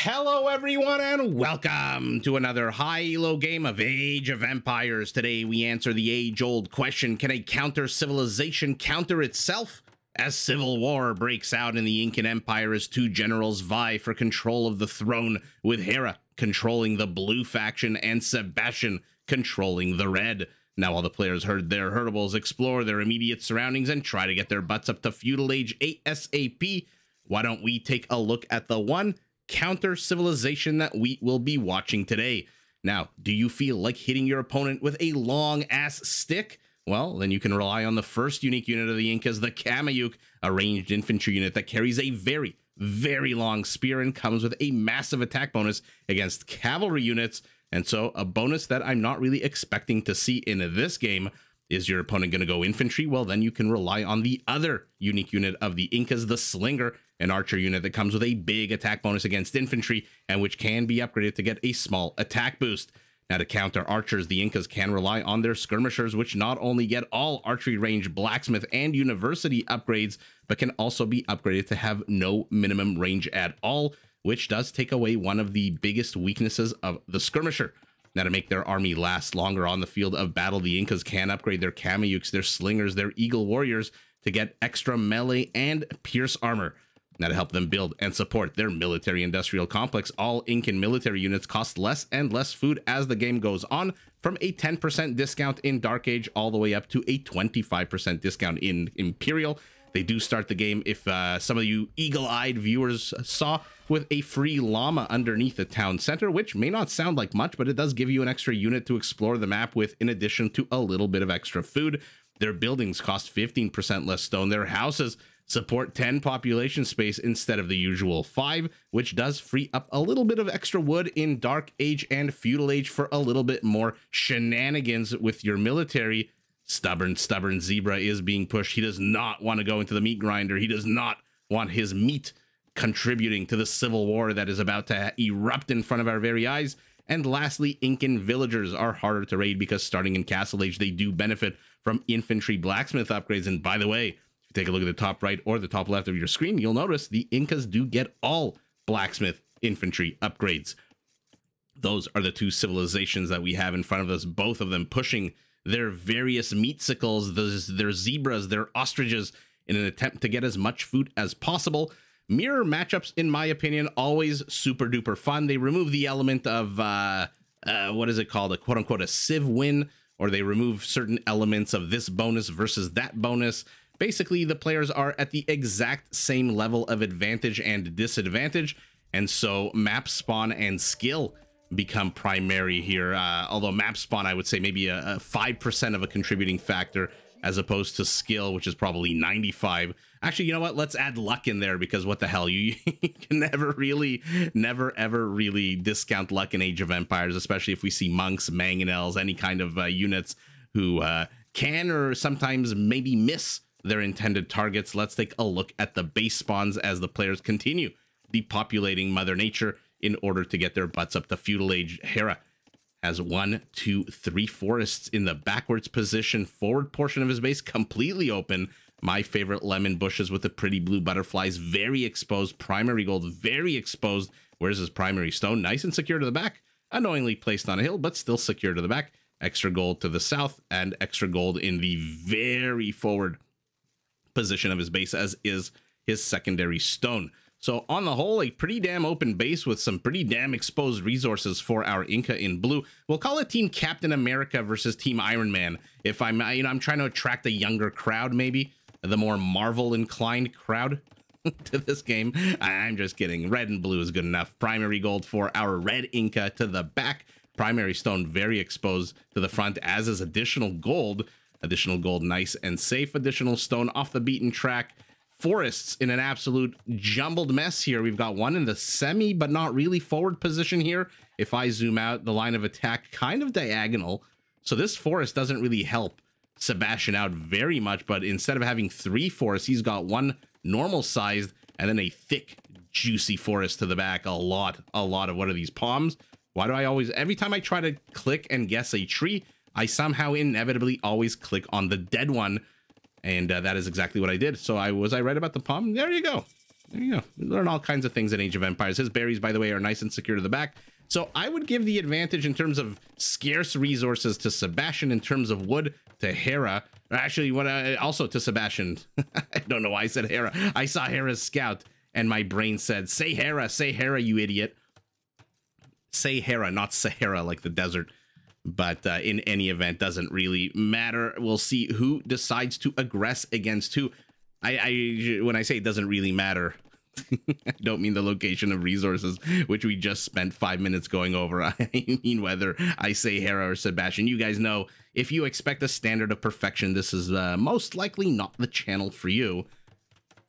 Hello everyone and welcome to another high-elo game of Age of Empires. Today we answer the age-old question, can a counter-civilization counter itself? As civil war breaks out in the Incan Empire as two generals vie for control of the throne, with Hera controlling the blue faction and Sebastian controlling the red. Now all the players herd their herdables, explore their immediate surroundings, and try to get their butts up to Feudal Age ASAP. Why don't we take a look at the one counter civilization that we will be watching today. Now, do you feel like hitting your opponent with a long ass stick? Well, then you can rely on the first unique unit of the Incas, the Kamayuk, a ranged infantry unit that carries a very, very long spear and comes with a massive attack bonus against cavalry units. And so a bonus that I'm not really expecting to see in this game. Is your opponent going to go infantry? Well, then you can rely on the other unique unit of the Incas, the Slinger, an archer unit that comes with a big attack bonus against infantry and which can be upgraded to get a small attack boost. Now, to counter archers, the Incas can rely on their skirmishers, which not only get all archery range, blacksmith, and university upgrades, but can also be upgraded to have no minimum range at all, which does take away one of the biggest weaknesses of the skirmisher. Now, to make their army last longer on the field of battle, the Incas can upgrade their Kamayuks, their Slingers, their Eagle Warriors to get extra melee and pierce armor. Now, to help them build and support their military-industrial complex, all Incan military units cost less and less food as the game goes on, from a 10% discount in Dark Age all the way up to a 25% discount in Imperial. They do start the game, if some of you eagle-eyed viewers saw, with a free llama underneath the town center, which may not sound like much, but it does give you an extra unit to explore the map with, in addition to a little bit of extra food. Their buildings cost 15% less stone. Their houses support 10 population space instead of the usual 5, which does free up a little bit of extra wood in Dark Age and Feudal Age for a little bit more shenanigans with your military. Stubborn Zebra is being pushed. He does not want to go into the meat grinder. He does not want his meat contributing to the civil war that is about to erupt in front of our very eyes. And lastly, Incan villagers are harder to raid because starting in Castle Age, they do benefit from infantry blacksmith upgrades. And by the way, if you take a look at the top right or the top left of your screen, you'll notice the Incas do get all blacksmith infantry upgrades. Those are the two civilizations that we have in front of us, both of them pushing their various meatsicles, their zebras, their ostriches, in an attempt to get as much food as possible. Mirror matchups, in my opinion, always super duper fun. They remove the element of, what is it called? A quote unquote a civ win, or they remove certain elements of this bonus versus that bonus. Basically, the players are at the exact same level of advantage and disadvantage. And so map spawn and skill become primary here, although map spawn, I would say maybe a 5% of a contributing factor, as opposed to skill, which is probably 95. Actually, you know what? Let's add luck in there, because what the hell, you can never ever really discount luck in Age of Empires, especially if we see monks, mangonels, any kind of units who can or sometimes maybe miss their intended targets. Let's take a look at the base spawns as the players continue depopulating Mother Nature in order to get their butts up to Feudal Age. Hera has 1, 2, 3 forests in the backwards position. Forward portion of his base completely open. My favorite lemon bushes with the pretty blue butterflies, very exposed. Primary gold, very exposed. Where's his primary stone? Nice and secure to the back. Unknowingly placed on a hill, but still secure to the back. Extra gold to the south and extra gold in the very forward position of his base, as is his secondary stone. So on the whole, a pretty damn open base with some pretty damn exposed resources for our Inca in blue. We'll call it Team Captain America versus Team Iron Man. If I'm trying to attract a younger crowd, maybe the more Marvel inclined crowd to this game. I'm just kidding. Red and blue is good enough. Primary gold for our red Inca to the back. Primary stone very exposed to the front, as is additional gold. Additional gold, nice and safe. Additional stone off the beaten track. Forests in an absolute jumbled mess here. We've got one in the semi but not really forward position here. If I zoom out, the line of attack kind of diagonal, so this forest doesn't really help Sebastian out very much. But instead of having 3 forests, he's got 1 normal sized and then a thick juicy forest to the back. A lot of, what are these, palms? Why do I always, every time I try to click and guess a tree, I somehow inevitably always click on the dead one? And that is exactly what I did. So was I right about the palm? There you go. There you go. We learn all kinds of things in Age of Empires. His berries, by the way, are nice and secure to the back. So I would give the advantage in terms of scarce resources to Sebastian, in terms of wood to Hera. Actually, also to Sebastian. I don't know why I said Hera. I saw Hera's scout, and my brain said, say Hera, you idiot. Say Hera, not Sahara, like the desert. But in any event, doesn't really matter. We'll see who decides to aggress against who. When I say it doesn't really matter, I don't mean the location of resources, which we just spent 5 minutes going over. I mean whether I say Hera or Sebastian. You guys know, if you expect a standard of perfection, this is most likely not the channel for you.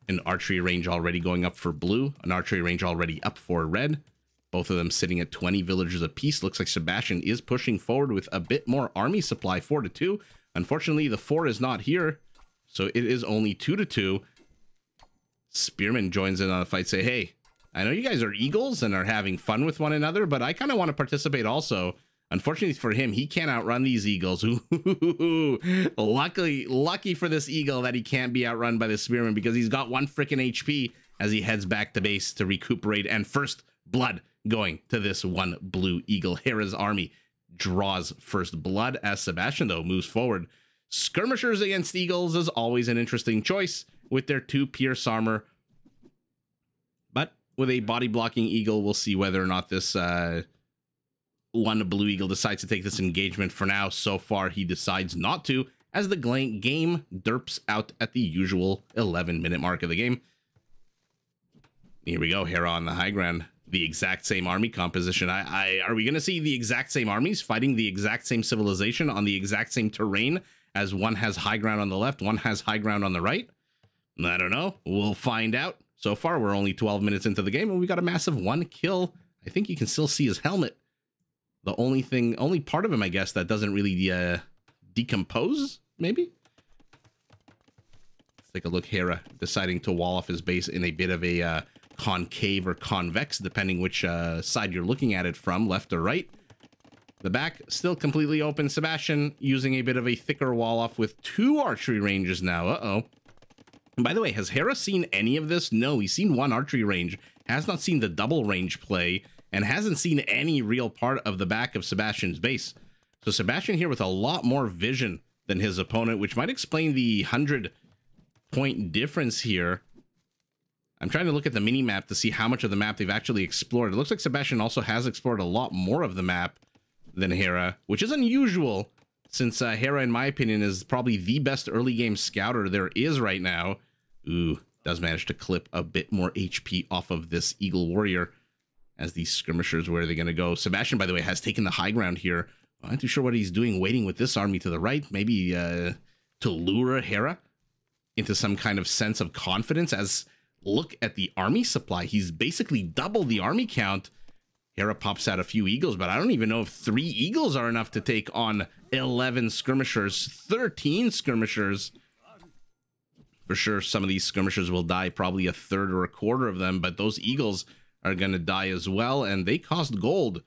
An archery range already going up for blue, an archery range already up for red. Both of them sitting at 20 villagers apiece. Looks like Sebastian is pushing forward with a bit more army supply, 4-2. Unfortunately, the 4 is not here, so it is only 2-2. Spearman joins in on the fight, say, hey, I know you guys are eagles and are having fun with one another, but I kind of want to participate also. Unfortunately for him, he can't outrun these eagles. Lucky for this eagle that he can't be outrun by the Spearman, because he's got 1 freaking HP as he heads back to base to recuperate. And first blood going to this 1 blue eagle. Hera's army draws first blood as Sebastian, though, moves forward. Skirmishers against eagles is always an interesting choice with their 2 pierce armor. But with a body blocking eagle, we'll see whether or not this 1 blue eagle decides to take this engagement. For now, so far, he decides not to, as the game derps out at the usual 11-minute mark of the game. Here we go, Hera on the high ground. The exact same army composition. Are we going to see the exact same armies fighting the exact same civilization on the exact same terrain, as one has high ground on the left, one has high ground on the right? I don't know. We'll find out. So far, we're only 12 minutes into the game, and we got a massive 1 kill. I think you can still see his helmet. The only part of him, I guess, that doesn't really decompose, maybe? Let's take a look. Hera deciding to wall off his base in a bit of a concave or convex, depending which side you're looking at it from, left or right. The back still completely open. Sebastian using a bit of a thicker wall off with 2 archery ranges now. And by the way, has Hera seen any of this? No, he's seen 1 archery range, has not seen the double range play, and hasn't seen any real part of the back of Sebastian's base. So Sebastian here with a lot more vision than his opponent, which might explain the 100-point difference here. I'm trying to look at the mini-map to see how much of the map they've actually explored. It looks like Sebastian also has explored a lot more of the map than Hera, which is unusual, since Hera, in my opinion, is probably the best early game scouter there is right now. Ooh, does manage to clip a bit more HP off of this Eagle Warrior, as these skirmishers, where are they going to go? Sebastian, by the way, has taken the high ground here. I'm not too sure what he's doing, waiting with this army to the right, maybe to lure Hera into some kind of sense of confidence, as look at the army supply. He's basically doubled the army count. Hera pops out a few eagles, but I don't even know if 3 eagles are enough to take on 11 skirmishers, 13 skirmishers. For sure, some of these skirmishers will die, probably a third or a quarter of them, but those eagles are going to die as well, and they cost gold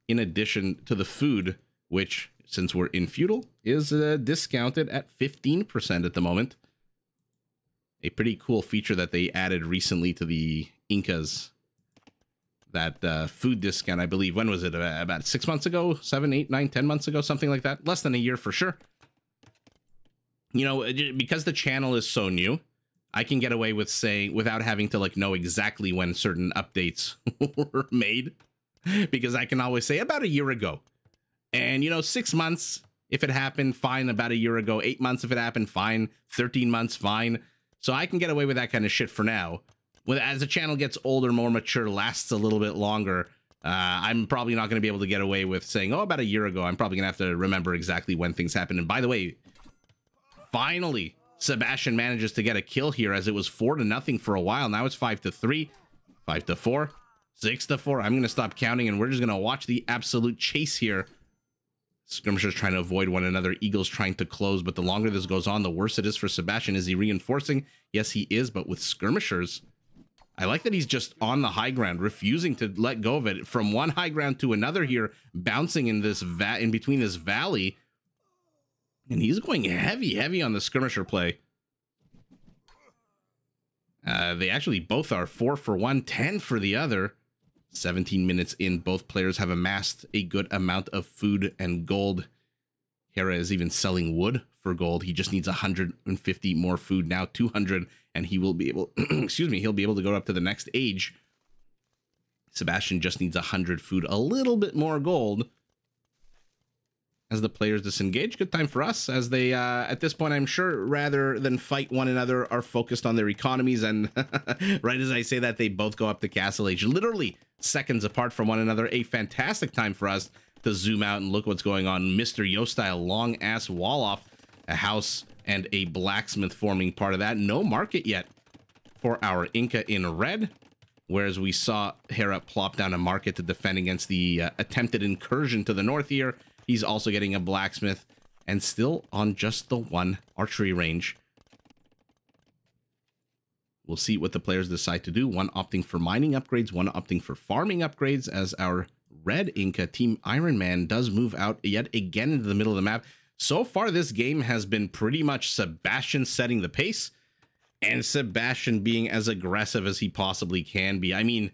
in addition to the food, which, since we're in feudal, is discounted at 15% at the moment. A pretty cool feature that they added recently to the Incas. That food discount, I believe, when was it? About 6 months ago? 7, 8, 9, 10 months ago? Something like that. Less than a year for sure. You know, because the channel is so new, I can get away with saying, without having to like know exactly when certain updates were made, because I can always say about a year ago. And, you know, 6 months, if it happened, fine. About a year ago. 8 months, if it happened, fine. 13 months, fine. So I can get away with that kind of shit for now. As the channel gets older, more mature, lasts a little bit longer, I'm probably not going to be able to get away with saying, oh, about a year ago. I'm probably going to have to remember exactly when things happened. And by the way, finally, Sebastian manages to get a kill here, as it was 4-0 for a while. Now it's 5-3, 5-4, 6-4. I'm going to stop counting, and we're just going to watch the absolute chase here. Skirmishers trying to avoid one another, eagles trying to close, but the longer this goes on, the worse it is for Sebastian. Is he reinforcing? Yes, he is, but with skirmishers, I like that he's just on the high ground, refusing to let go of it. From one high ground to another here, bouncing in this in between this valley. And he's going heavy on the skirmisher play. They actually both are 4 for one, 10 for the other. 17 minutes in, both players have amassed a good amount of food and gold. Hera is even selling wood for gold. He just needs 150 more food now, 200, and he will be able, excuse me, he'll be able to go up to the next age. Sebastian just needs 100 food, a little bit more gold. As the players disengage, good time for us, as they, at this point, I'm sure, rather than fight one another, are focused on their economies, and right as I say that, they both go up to Castle Age, literally seconds apart from one another. A fantastic time for us to zoom out and look what's going on. Mr. Yo-style, long-ass wall off, a house and a blacksmith forming part of that. No market yet for our Inca in red, whereas we saw Hera plop down a market to defend against the attempted incursion to the north here. He's also getting a blacksmith and still on just the one archery range. We'll see what the players decide to do. One opting for mining upgrades, one opting for farming upgrades, as our red Inca, Team Iron Man, does move out yet again into the middle of the map. So far, this game has been pretty much Sebastian setting the pace and Sebastian being as aggressive as he possibly can be. I mean,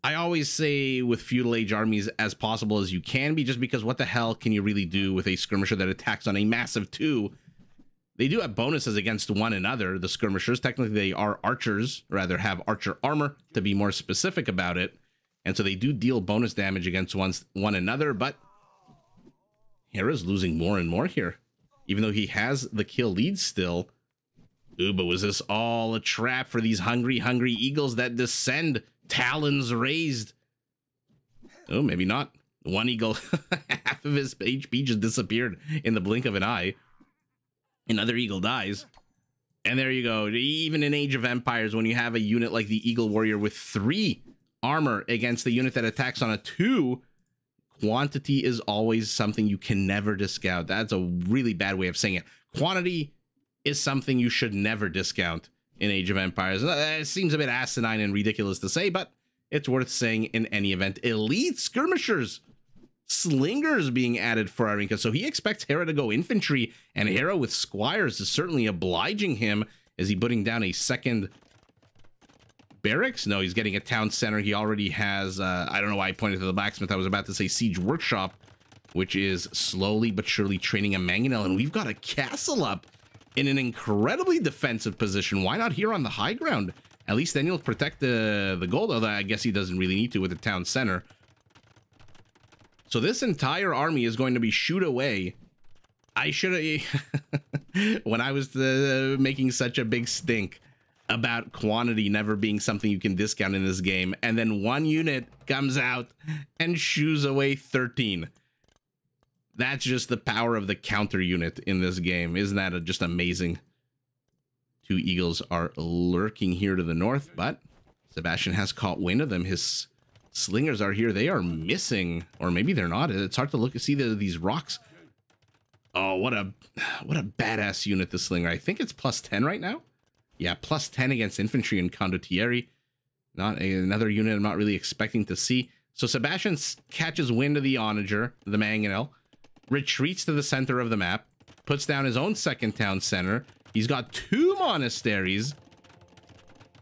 I always say with Feudal Age armies as possible as you can be, just because what the hell can you really do with a skirmisher that attacks on a massive 2? They do have bonuses against one another, the skirmishers. Technically, they are archers, or rather have archer armor, to be more specific about it. And so they do deal bonus damage against one another, but Hera's losing more and more here. Even though he has the kill lead still. Ooh, but was this all a trap for these hungry eagles that descend, talons raised? Oh, maybe not. One eagle, half of his HP just disappeared in the blink of an eye. Another eagle dies. And there you go. Even in Age of Empires, when you have a unit like the Eagle Warrior with 3 armor against the unit that attacks on a 2, quantity is always something you can never discount. That's a really bad way of saying it. Quantity is something you should never discount in Age of Empires. It seems a bit asinine and ridiculous to say, but it's worth saying in any event. Elite skirmishers, slingers being added for our Inca. So he expects Hera to go infantry, and Hera with squires is certainly obliging him. Is he putting down a second barracks? No, he's getting a town center. He already has, I don't know why I pointed to the blacksmith. I was about to say siege workshop, which is slowly but surely training a mangonel. And we've got a castle up in an incredibly defensive position. Why not here on the high ground? At least then he'll protect the gold, although I guess he doesn't really need to with the town center. So this entire army is going to be shooed away. I should have, when I was making such a big stink about quantity never being something you can discount in this game, and then one unit comes out and shoos away 13. That's just the power of the counter unit in this game. Isn't that just amazing? 2 eagles are lurking here to the north, but Sebastian has caught wind of them. His slingers are here. They are missing, or maybe they're not. It's hard to look and see these rocks. Oh, what a badass unit, the slinger. I think it's plus 10 right now. Yeah, plus 10 against infantry and condottieri. Not another unit I'm not really expecting to see. So Sebastian catches wind of the onager, the mangonel, retreats to the center of the map, puts down his own second town center. He's got 2 monasteries.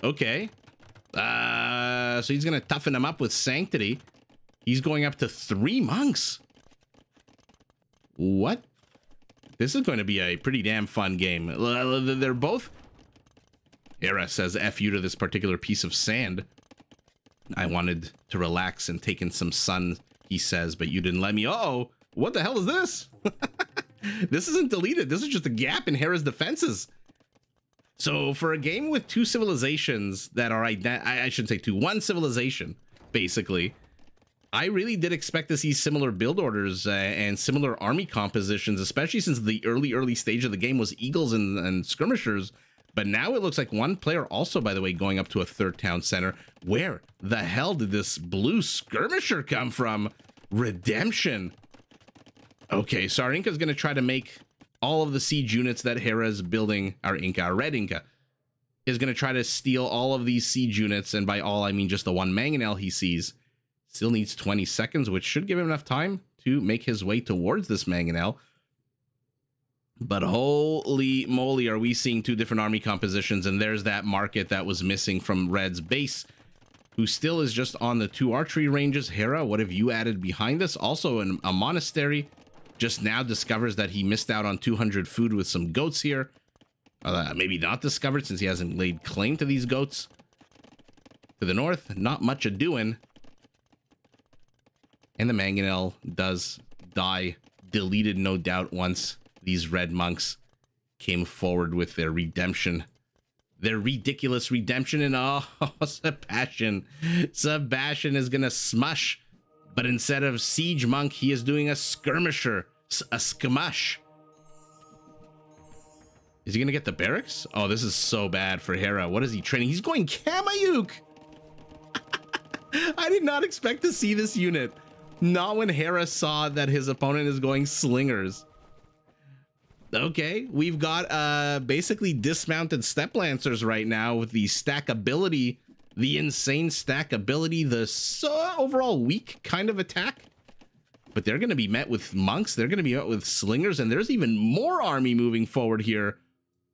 Okay. So he's going to toughen them up with sanctity. He's going up to 3 monks. What? This is going to be a pretty damn fun game. They're both... Hera says F you to this particular piece of sand. I wanted to relax and take in some sun, he says, but you didn't let me. Uh-oh, what the hell is this? This isn't deleted. This is just a gap in Hera's defenses. So for a game with 2 civilizations that are, I shouldn't say 2, 1 civilization, basically, I really did expect to see similar build orders and similar army compositions, especially since the early stage of the game was eagles and skirmishers. But now it looks like one player also, by the way, going up to a 3rd town center. Where the hell did this blue skirmisher come from? Redemption. Okay, so our Inca's going to try to make all of the siege units that Hera is building. Our Inca, our red Inca, is going to try to steal all of these siege units. And by all, I mean just the one mangonel he sees. Still needs 20 seconds, which should give him enough time to make his way towards this mangonel. But holy moly, are we seeing two different army compositions. And there's that market that was missing from Red's base, who still is just on the 2 archery ranges. Hera, what have you added behind us? Also a monastery. Just now discovers that he missed out on 200 food with some goats here. Maybe not discovered, since he hasn't laid claim to these goats. To the north, not much a-doing. And the mangonel does die. Deleted, no doubt, once these red monks came forward with their redemption. Their ridiculous redemption. And oh, Sebastian is gonna smush. But instead of siege monk, he is doing a skirmisher. A skirmish. Is he gonna get the barracks? Oh, this is so bad for Hera. What is he training? He's going Kamayuk. I did not expect to see this unit. Not when Hera saw that his opponent is going slingers. Okay, we've got basically dismounted step lancers right now with the stackability, the insane stackability, the overall weak kind of attack. But they're going to be met with monks. They're going to be met with slingers, and there's even more army moving forward here.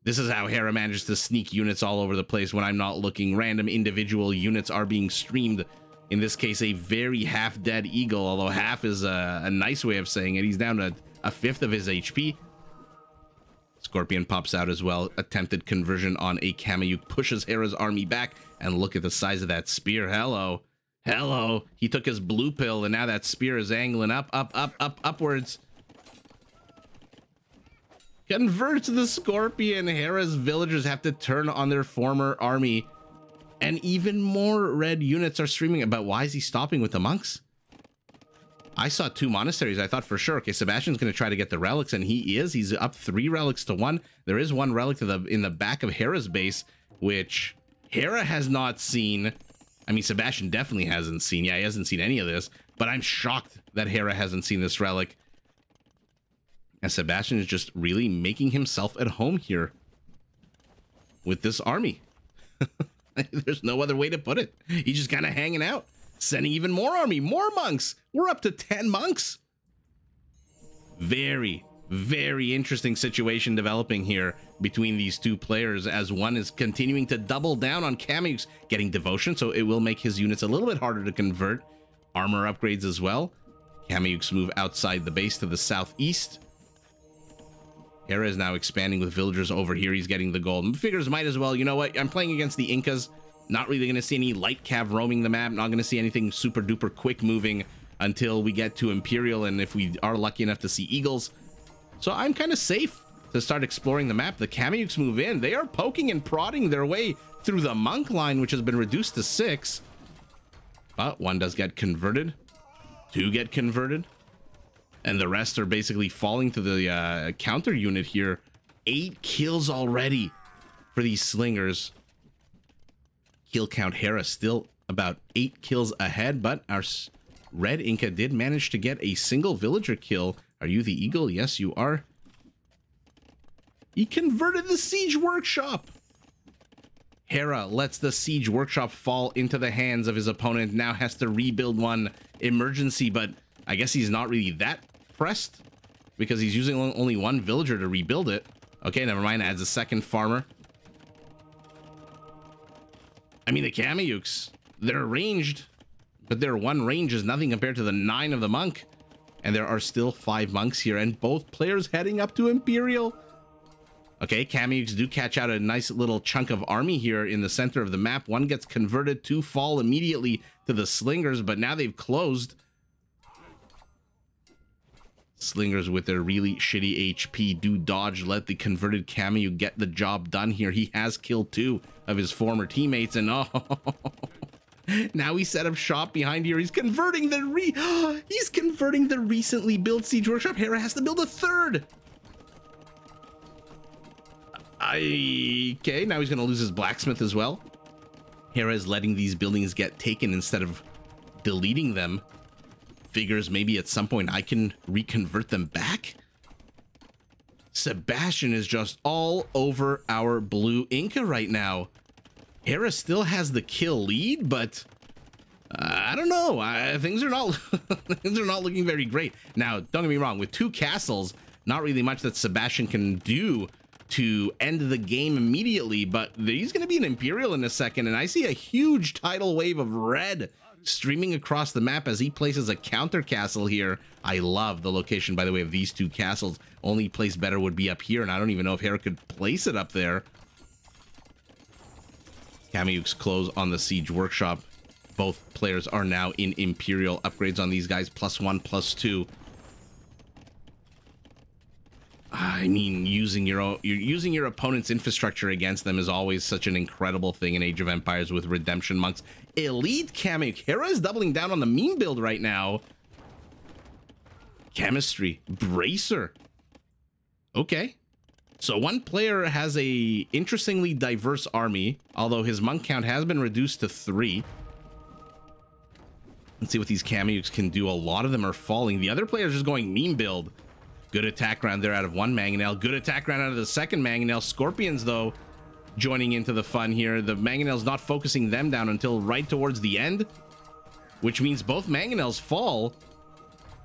This is how Hera manages to sneak units all over the place when I'm not looking. Random individual units are being streamed. In this case, a very half-dead eagle, although half is a nice way of saying it. He's down to a fifth of his HP. Scorpion pops out as well. Attempted conversion on a Kamayuk pushes Hera's army back. And look at the size of that spear. Hello. Hello. He took his blue pill, and now that spear is angling upwards. Converts the Scorpion. Hera's villagers have to turn on their former army. And even more red units are streaming about why is he stopping with the monks? I saw 2 monasteries. I thought for sure, okay, Sebastian's going to try to get the relics, and he is. He's up 3 relics to 1. There is 1 relic in the back of Hera's base, which Hera has not seen. I mean, Sebastian definitely hasn't seen. Yeah, he hasn't seen any of this, but I'm shocked that Hera hasn't seen this relic. And Sebastian is just really making himself at home here with this army. There's no other way to put it. He's just kind of hanging out, sending even more army, more monks. We're up to 10 monks. Very, very interesting situation developing here between these two players, as one is continuing to double down on Kamayuk's getting devotion, so it will make his units a little bit harder to convert. Armor upgrades as well. Kamayuk's move outside the base to the southeast. Hera is now expanding with villagers over here. He's getting the gold. Figures might as well. You know what? I'm playing against the Incas. Not really going to see any light cav roaming the map. Not going to see anything super duper quick moving until we get to Imperial, and if we are lucky enough to see Eagles. So I'm kind of safe to start exploring the map. The Kamayuks move in. They are poking and prodding their way through the monk line, which has been reduced to 6. But 1 does get converted. 2 get converted. And the rest are basically falling to the counter unit here. 8 kills already for these slingers. Kill count Hera still about 8 kills ahead, but our red Inca did manage to get a single villager kill. Are you the eagle? Yes, you are. He converted the siege workshop. Hera lets the siege workshop fall into the hands of his opponent. Now has to rebuild one emergency, but I guess he's not really that pressed because he's using only 1 villager to rebuild it. Okay, never mind. Adds a second farmer. I mean, the Kamayuks, they're ranged, but their 1 range is nothing compared to the 9 of the monk. And there are still 5 monks here, and both players heading up to Imperial. Okay, Kamayuks do catch out a nice little chunk of army here in the center of the map. 1 gets converted, 2 fall immediately to the slingers, but now they've closed. Slingers with their really shitty HP do dodge, let the converted Kamayuk get the job done here. He has killed 2 of his former teammates, and oh, now he set up shop behind here. He's converting the recently built siege workshop. Hera has to build a 3rd. Okay, now he's gonna lose his blacksmith as well. Hera is letting these buildings get taken instead of deleting them. Figures maybe at some point I can reconvert them back. Sebastian is just all over our blue Inca right now. Hera still has the kill lead, but I don't know. Things are not things are not looking very great. Now, don't get me wrong. With 2 castles, not really much that Sebastian can do to end the game immediately, but he's going to be an Imperial in a second, and I see a huge tidal wave of red streaming across the map as he places a counter castle here. I love the location, by the way, of these two castles. Only place better would be up here, and I don't even know if Hera could place it up there. Kamyuk's close on the Siege Workshop. Both players are now in Imperial upgrades on these guys, +1, +2. I mean, using your opponent's infrastructure against them is always such an incredible thing in Age of Empires with Redemption Monks. Elite Kamyuk. Hera is doubling down on the meme build right now. Chemistry. Bracer. Okay. So one player has a interestingly diverse army, although his monk count has been reduced to 3. Let's see what these Kamyuks can do. A lot of them are falling. The other player's just going meme build. Good attack round there out of one Mangonel. Good attack round out of the second Mangonel. Scorpions, though, joining into the fun here. The Mangonel's not focusing them down until right towards the end, which means both Mangonels fall.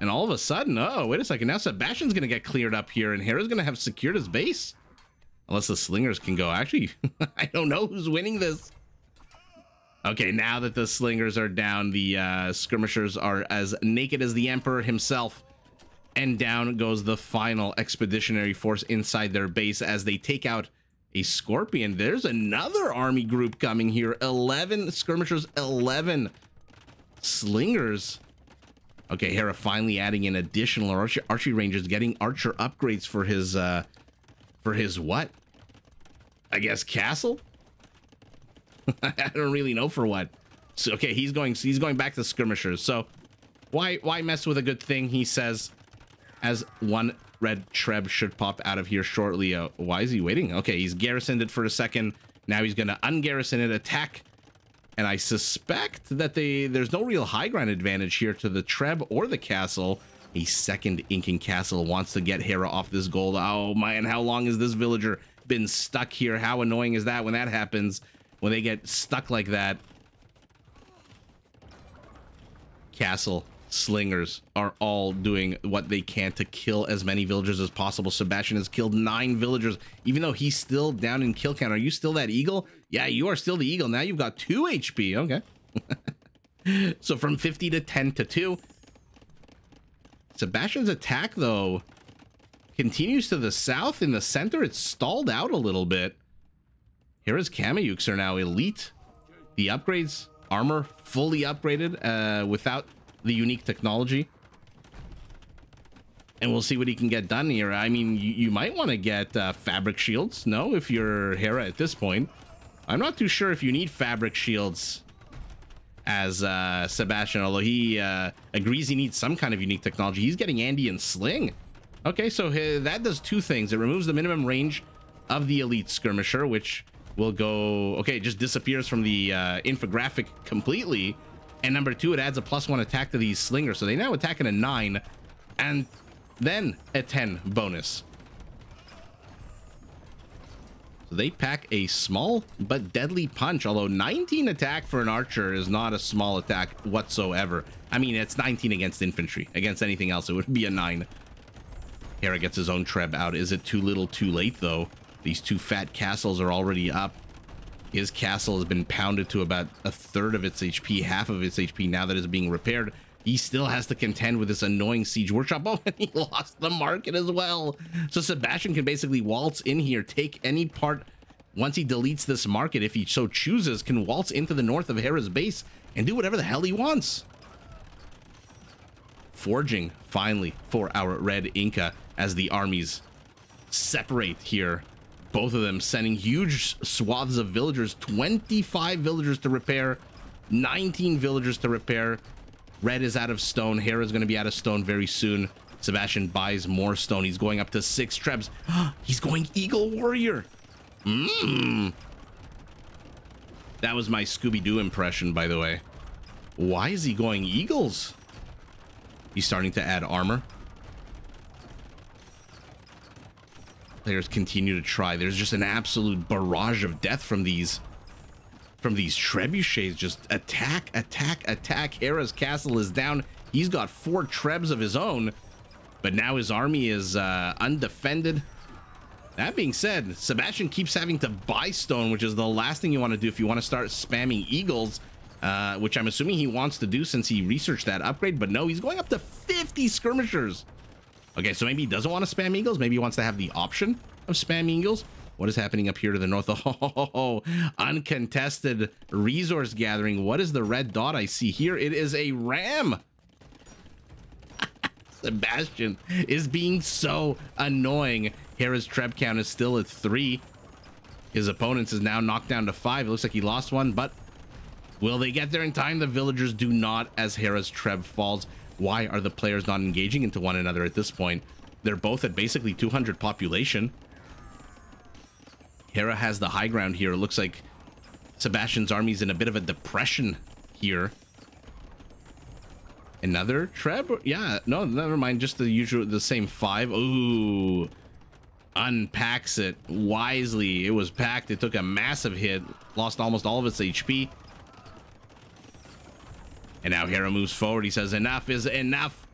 And all of a sudden, oh, wait a second. Now Sebastian's going to get cleared up here, and Hera's going to have secured his base. Unless the Slingers can go. Actually, I don't know who's winning this. Okay, now that the Slingers are down, the Skirmishers are as naked as the Emperor himself. And down goes the final expeditionary force inside their base as they take out a Scorpion. There's another army group coming here. 11 Skirmishers, 11 Slingers. Okay, Hera finally adding in additional archery rangers, getting archer upgrades for his what? I guess castle? I don't really know for what. So, okay, he's going back to Skirmishers. So why mess with a good thing, he says, as one red Treb should pop out of here shortly. Why is he waiting? Okay, he's garrisoned it for a second. Now he's going to ungarrison it, attack. And I suspect that there's no real high ground advantage here to the Treb or the castle. A second Incan castle wants to get Hera off this gold. Oh, man, how long has this villager been stuck here? How annoying is that when that happens? When they get stuck like that. Castle. Slingers are all doing what they can to kill as many villagers as possible. Sebastian has killed 9 villagers, even though he's still down in kill count. Are you still that eagle? Yeah, you are still the eagle. Now you've got 2 HP. Okay. So from 50 to 10 to 2. Sebastian's attack, though, continues to the south. In the center, it's stalled out a little bit. Hera's Kamyuks are now elite. The upgrades, armor fully upgraded without the unique technology, and we'll see what he can get done here. I mean, you might want to get fabric shields, no, if you're Hera at this point. I'm not too sure if you need fabric shields as Sebastian, although he agrees he needs some kind of unique technology. He's getting Andy and Sling. Okay, so that does 2 things. It removes the minimum range of the elite skirmisher, which will go, okay, it just disappears from the infographic completely. And number 2, it adds a +1 attack to these slingers. So they now attack at a 9 and then a 10 bonus. So they pack a small but deadly punch, although 19 attack for an archer is not a small attack whatsoever. I mean, it's 19 against infantry. Against anything else, it would be a 9. Hera gets his own Treb out. Is it too little too late, though? These 2 fat castles are already up. His castle has been pounded to about 1/3 of its HP, half of its HP now that it's being repaired. He still has to contend with this annoying siege workshop. Oh, and he lost the market as well. So Sebastian can basically waltz in here, take any part. Once he deletes this market, if he so chooses, can waltz into the north of Hera's base and do whatever the hell he wants. Forging, finally, for our red Inca as the armies separate here. Both of them sending huge swaths of villagers, 25 villagers to repair, 19 villagers to repair. Red is out of stone. Hera's going to be out of stone very soon. Sebastian buys more stone. He's going up to 6 trebs. He's going Eagle Warrior. That was my Scooby-Doo impression, by the way. Why is he going Eagles? He's starting to add armor. Players continue to try. There's just an absolute barrage of death from these trebuchets. Just attack, attack, attack. Hera's castle is down. He's got 4 trebs of his own. but now his army is undefended. That being said, Sebastian keeps having to buy stone, which is the last thing you want to do if you want to start spamming eagles, which I'm assuming he wants to do since he researched that upgrade. But no, he's going up to 50 skirmishers. Okay, so maybe he doesn't want to spam eagles. Maybe he wants to have the option of spamming eagles. What is happening up here to the north? Oh, uncontested resource gathering. What is the red dot I see here? It is a ram. Sebastian is being so annoying. Hera's Treb count is still at 3. His opponent's is now knocked down to 5. It looks like he lost one, but will they get there in time? The villagers do not, as Hera's Treb falls. Why are the players not engaging into one another at this point? They're both at basically 200 population. Hera has the high ground here. It looks like Sebastian's army's in a bit of a depression here. Another Treb? Yeah, no, never mind. Just the same 5. Ooh. Unpacks it wisely. It was packed. It took a massive hit. Lost almost all of its HP. And now Hera moves forward. He says, enough is enough.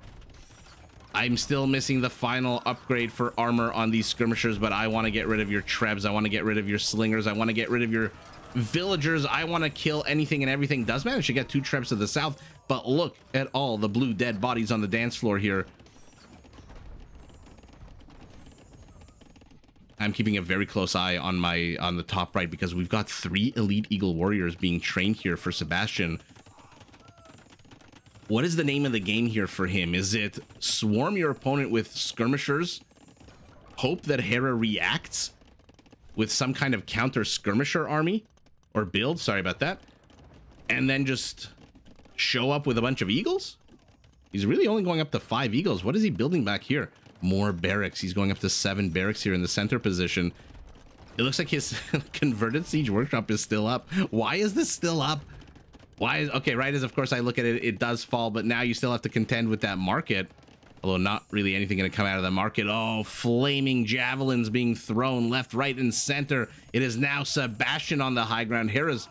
I'm still missing the final upgrade for armor on these skirmishers, but I want to get rid of your Trebs. I want to get rid of your slingers. I want to get rid of your villagers. I want to kill anything and everything. Does manage to get 2 Trebs to the south, but look at all the blue dead bodies on the dance floor here. I'm keeping a very close eye on the top right because we've got 3 elite eagle warriors being trained here for Sebastian. What is the name of the game here for him? Is it swarm your opponent with skirmishers, hope that Hera reacts with some kind of counter skirmisher army or build? Sorry about that. And then just show up with a bunch of eagles? He's really only going up to 5 eagles. What is he building back here? More barracks. He's going up to 7 barracks here in the center position. It looks like his converted siege workshop is still up. Why is this still up? Why is, okay, right as of course I look at it, it does fall, but now you still have to contend with that market. Although not really anything going to come out of the market. Oh, flaming javelins being thrown left, right, and center. It is now Sebastian on the high ground. Hera's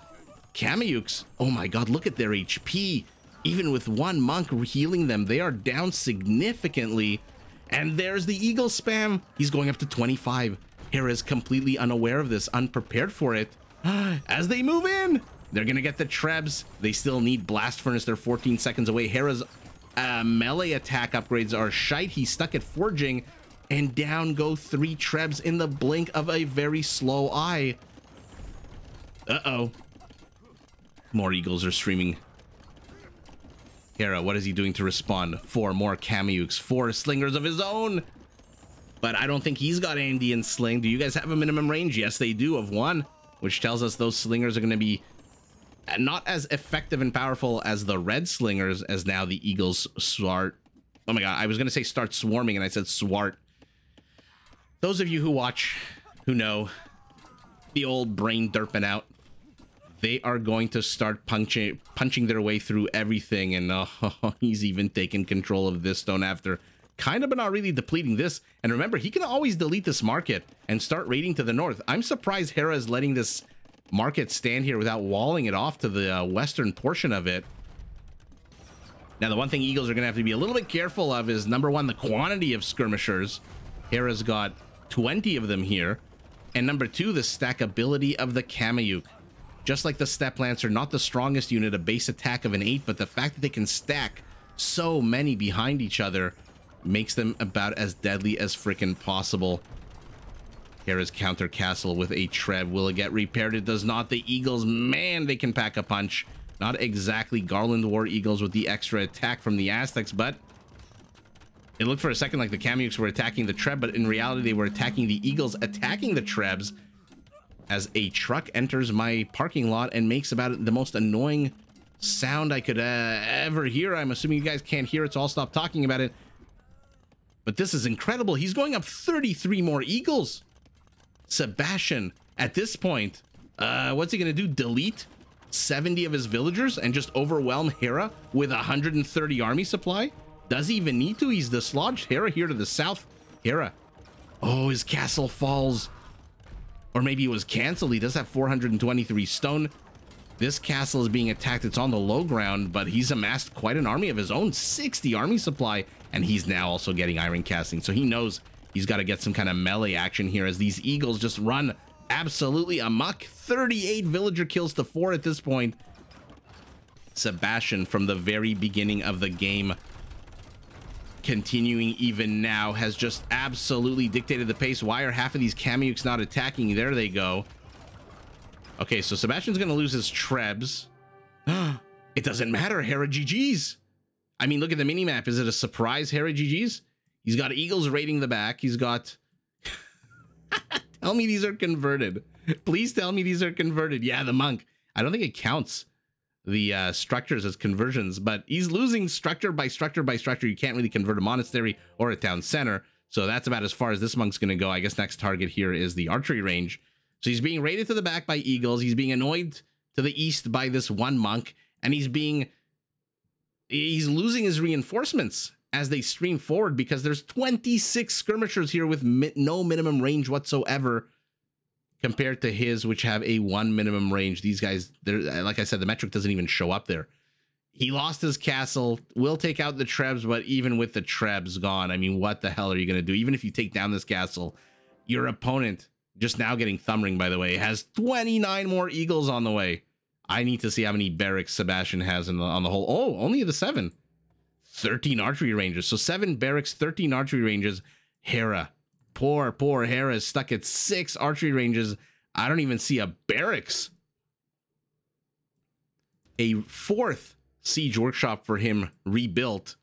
Kameyuks. Oh my god, look at their HP. Even with 1 monk healing them, they are down significantly. And there's the eagle spam. He's going up to 25. Hera is completely unaware of this, unprepared for it. As they move in, they're going to get the Trebs. They still need Blast Furnace. They're 14 seconds away. Hera's melee attack upgrades are shite. He's stuck at forging, and down go 3 Trebs in the blink of a very slow eye. Uh-oh. More eagles are streaming. Hera, what is he doing to respond? 4 more Kameyuks, 4 slingers of his own. But I don't think he's got Andean sling. Do you guys have a minimum range? Yes, they do, of 1, which tells us those slingers are going to be not as effective and powerful as the red slingers, as now the eagles start. Oh my god, I was going to say start swarming and I said swart. Those of you who watch, who know the old brain derping out, they are going to start punching their way through everything. And he's even taken control of this stone after kind of but not really depleting this. And remember, he can always delete this market and start raiding to the north. I'm surprised Hera is letting this market stand here without walling it off to the western portion of it. Now, the one thing eagles are going to have to be a little bit careful of is, number 1, the quantity of skirmishers. Hera's got 20 of them here. And number 2, the stackability of the Kameyuk. Just like the Step Lancer, not the strongest unit, a base attack of an 8, but the fact that they can stack so many behind each other makes them about as deadly as frickin' possible. Hera's counter castle with a Treb. Will it get repaired? It does not. The eagles, man, they can pack a punch. Not exactly Garland War Eagles with the extra attack from the Aztecs, but it looked for a second like the Kameyuks were attacking the Treb, but in reality they were attacking the eagles, attacking the Trebs. As a truck enters my parking lot and makes about the most annoying sound I could ever hear. I'm assuming you guys can't hear it, so I'll stop talking about it. But this is incredible. He's going up 33 more eagles. Sebastian, at this point, what's he gonna do? Delete 70 of his villagers and just overwhelm Hera with 130 army supply? Does he even need to? He's dislodged Hera here to the south. Hera. Oh, his castle falls. Or maybe it was canceled. He does have 423 stone. This castle is being attacked. It's on the low ground, but he's amassed quite an army of his own, 60 army supply, and he's now also getting iron casting. So he knows he's got to get some kind of melee action here as these eagles just run absolutely amok. 38 villager kills to 4 at this point. Sebastian, from the very beginning of the game, continuing even now, has just absolutely dictated the pace. Why are half of these Kamyuks not attacking? There they go. Okay, so Sebastian's gonna lose his Trebs. It doesn't matter, Hera GG's. I mean, look at the minimap. Is it a surprise Hera GG's? He's got eagles raiding the back. He's got... Tell me these are converted. Please tell me these are converted. Yeah, the monk. I don't think it counts the structures as conversions, but he's losing structure by structure by structure. You can't really convert a monastery or a town center. So that's about as far as this monk's gonna go. I guess next target here is the archery range. So he's being raided to the back by eagles. He's being annoyed to the east by this one monk, and he's losing his reinforcements as they stream forward because there's 26 skirmishers here with no minimum range whatsoever compared to his, which have a 1 minimum range. These guys, like I said, the metric doesn't even show up there. He lost his castle, will take out the Trebs, but even with the Trebs gone, I mean, what the hell are you going to do? Even if you take down this castle, your opponent, just now getting thumb ring, by the way, has 29 more eagles on the way. I need to see how many barracks Sebastian has on the whole. Oh, only the 7. 13 archery ranges. So 7 barracks, 13 archery ranges. Hera, poor Hera is stuck at 6 archery ranges. I don't even see a barracks. A 4th siege workshop for him rebuilt.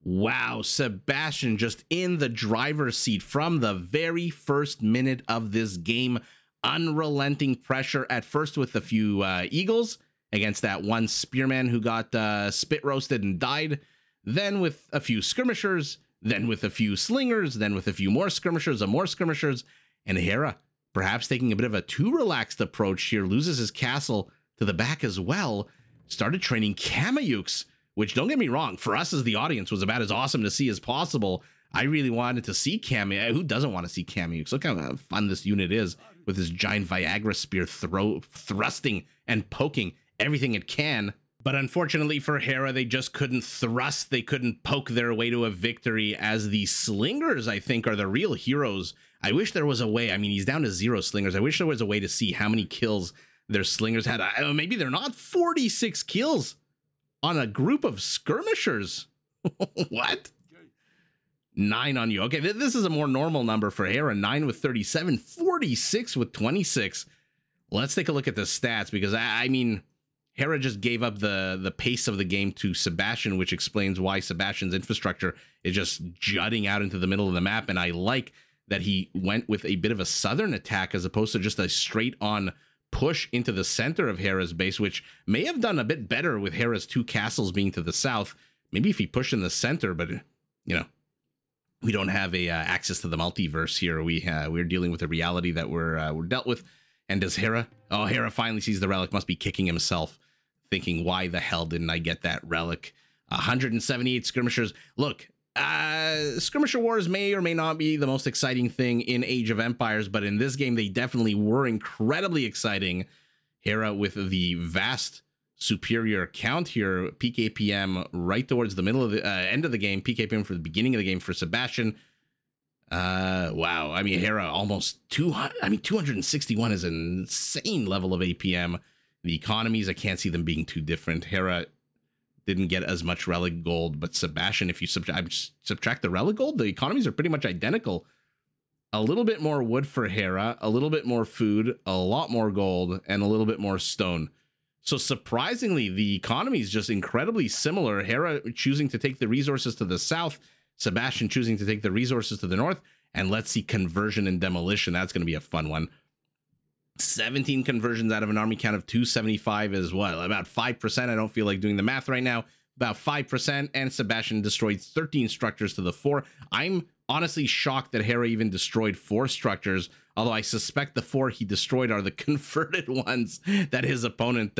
Wow, Sebastian just in the driver's seat from the very first minute of this game. Unrelenting pressure at first with a few eagles against that one spearman who got spit roasted and died. Then with a few skirmishers, then with a few slingers, then with a few more skirmishers and more skirmishers. And Hera, perhaps taking a bit of a too relaxed approach here, loses his castle to the back as well. Started training Kamyuks, which, don't get me wrong, for us as the audience was about as awesome to see as possible. I really wanted to see Kamyuks. Who doesn't want to see Kamyuks? Look how fun this unit is with this giant Viagra spear thrusting and poking everything it can. But unfortunately for Hera, they just couldn't thrust. They couldn't poke their way to a victory, as the slingers, I think, are the real heroes. I wish there was a way. I mean, he's down to 0 slingers. I wish there was a way to see how many kills their slingers had. Maybe they're not 46 kills on a group of skirmishers. What? 9 on you. Okay, this is a more normal number for Hera. 9 with 37, 46 with 26. Let's take a look at the stats, because I mean, Hera just gave up the pace of the game to Sebastian, which explains why Sebastian's infrastructure is just jutting out into the middle of the map. And I like that he went with a bit of a southern attack as opposed to just a straight on push into the center of Hera's base, which may have done a bit better with Hera's 2 castles being to the south. Maybe if he pushed in the center, but you know, we don't have a access to the multiverse here. We're dealing with a reality that we're dealt with. And does Hera? Oh, Hera finally sees the relic, must be kicking himself, thinking, why the hell didn't I get that relic? 178 skirmishers. Look, skirmisher wars may or may not be the most exciting thing in Age of Empires, but in this game, they definitely were incredibly exciting. Hera with the vast superior count here, peak APM right towards the middle of the end of the game, peak APM for the beginning of the game for Sebastian. Wow, I mean, Hera almost 200. I mean, 261 is an insane level of APM. The economies, I can't see them being too different. Hera didn't get as much relic gold, but Sebastian, if you subtract the relic gold, the economies are pretty much identical. A little bit more wood for Hera, a little bit more food, a lot more gold, and a little bit more stone. So surprisingly, the economy is just incredibly similar. Hera choosing to take the resources to the south, Sebastian choosing to take the resources to the north, and let's see conversion and demolition. That's going to be a fun one. 17 conversions out of an army count of 275 is what? About 5%. I don't feel like doing the math right now. About 5%, and Sebastian destroyed 13 structures to the 4. I'm honestly shocked that Hera even destroyed 4 structures, although I suspect the 4 he destroyed are the converted ones that his opponent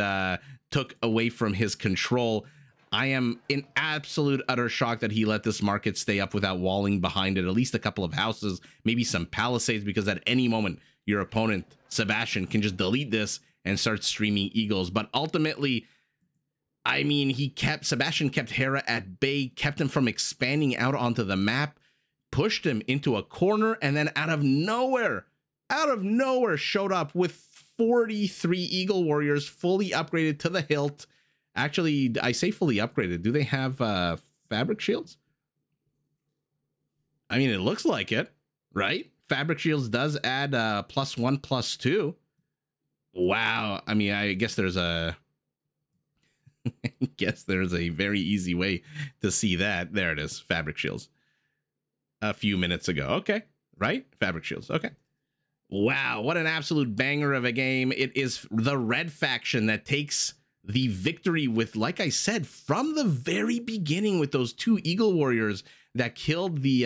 took away from his control. I am in absolute utter shock that he let this market stay up without walling behind it, at least a couple of houses, maybe some palisades, because at any moment your opponent, Sebastian, can just delete this and start streaming eagles. But ultimately, I mean, Sebastian kept Hera at bay, kept him from expanding out onto the map, pushed him into a corner, and then out of nowhere, showed up with 43 Eagle Warriors fully upgraded to the hilt. Actually, I say fully upgraded. Do they have fabric shields? I mean, it looks like it, right? Fabric shields does add +1, +2. Wow. I mean, I guess there's a very easy way to see that. There it is. Fabric shields. A few minutes ago. Okay. Right? Fabric shields. Okay. Wow. What an absolute banger of a game. It is the red faction that takes the victory with, like I said, from the very beginning with those 2 Eagle Warriors that killed the,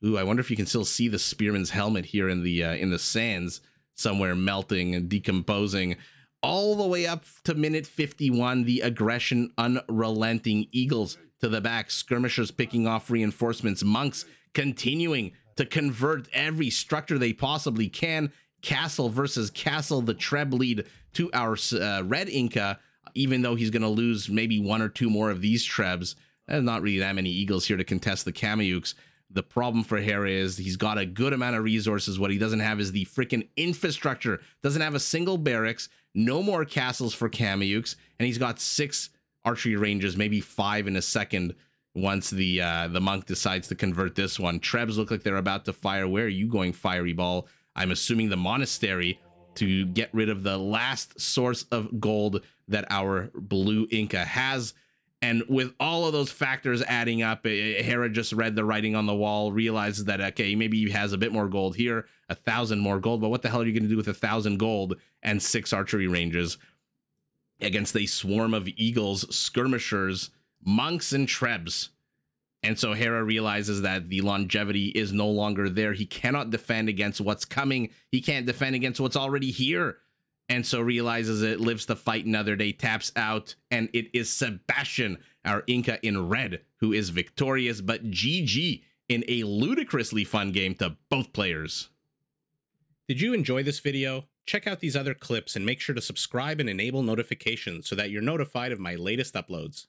ooh, I wonder if you can still see the Spearman's helmet here in the sands somewhere, melting and decomposing. All the way up to minute 51, the aggression unrelenting. Eagles to the back, skirmishers picking off reinforcements, monks continuing to convert every structure they possibly can. Castle versus castle, the Treb lead to our red Inca, even though he's going to lose maybe 1 or 2 more of these Trebs. There's not really that many Eagles here to contest the Kameyuks. The problem for Hera is he's got a good amount of resources. What he doesn't have is the freaking infrastructure. Doesn't have a single barracks, no more castles for Kameyuks, and he's got 6 archery ranges, maybe 5 in a second once the monk decides to convert this one. Trebs look like they're about to fire. Where are you going, Fiery Ball? I'm assuming the monastery to get rid of the last source of gold that our blue Inca has. And with all of those factors adding up, Hera just read the writing on the wall, realizes that, okay, maybe he has a bit more gold here, 1,000 more gold, but what the hell are you going to do with 1,000 gold and 6 archery ranges against a swarm of eagles, skirmishers, monks, and Trebs? And so Hera realizes that the longevity is no longer there. He cannot defend against what's coming. He can't defend against what's already here. And so realizes it, lives to fight another day, taps out, and it is Sebastian, our Inca in red, who is victorious, but GG in a ludicrously fun game to both players. Did you enjoy this video? Check out these other clips and make sure to subscribe and enable notifications so that you're notified of my latest uploads.